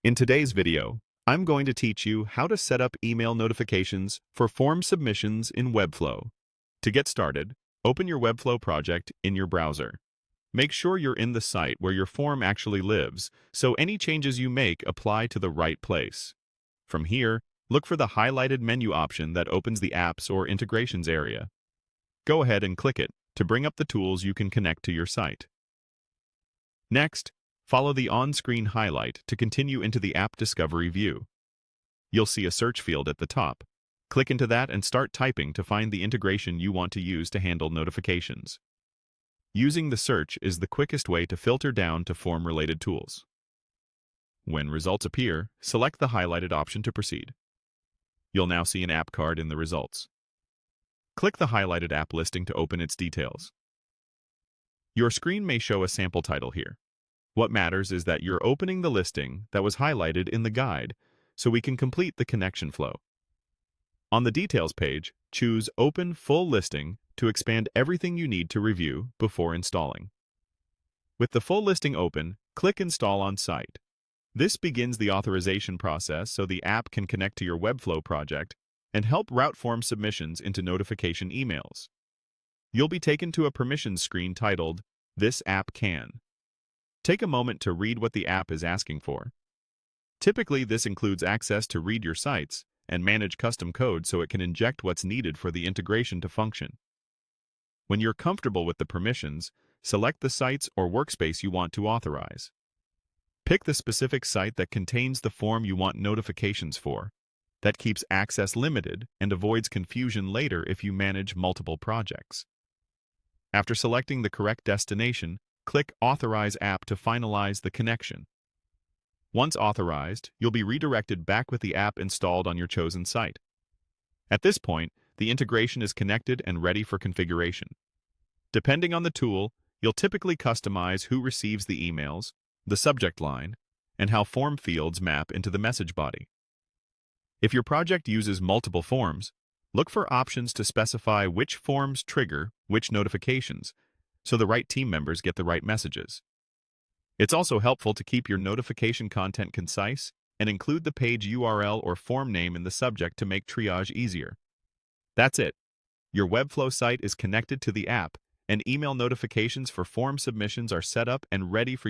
In today's video, I'm going to teach you how to set up email notifications for form submissions in Webflow. To get started, open your Webflow project in your browser. Make sure you're in the site where your form actually lives, so any changes you make apply to the right place. From here, look for the highlighted menu option that opens the Apps or Integrations area. Go ahead and click it to bring up the tools you can connect to your site. Next, follow the on-screen highlight to continue into the App Discovery view. You'll see a search field at the top. Click into that and start typing to find the integration you want to use to handle notifications. Using the search is the quickest way to filter down to form-related tools. When results appear, select the highlighted option to proceed. You'll now see an app card in the results. Click the highlighted app listing to open its details. Your screen may show a sample title here. What matters is that you're opening the listing that was highlighted in the guide, so we can complete the connection flow. On the Details page, choose Open Full Listing to expand everything you need to review before installing. With the full listing open, click Install on Site. This begins the authorization process so the app can connect to your Webflow project and help route form submissions into notification emails. You'll be taken to a permissions screen titled, This App Can. Take a moment to read what the app is asking for. Typically, this includes access to read your sites and manage custom code so it can inject what's needed for the integration to function. When you're comfortable with the permissions, select the sites or workspace you want to authorize. Pick the specific site that contains the form you want notifications for. That keeps access limited and avoids confusion later if you manage multiple projects. After selecting the correct destination, click Authorize App to finalize the connection. Once authorized, you'll be redirected back with the app installed on your chosen site. At this point, the integration is connected and ready for configuration. Depending on the tool, you'll typically customize who receives the emails, the subject line, and how form fields map into the message body. If your project uses multiple forms, look for options to specify which forms trigger which notifications, so the right team members get the right messages. It's also helpful to keep your notification content concise and include the page URL or form name in the subject to make triage easier. That's it. Your Webflow site is connected to the app, and email notifications for form submissions are set up and ready for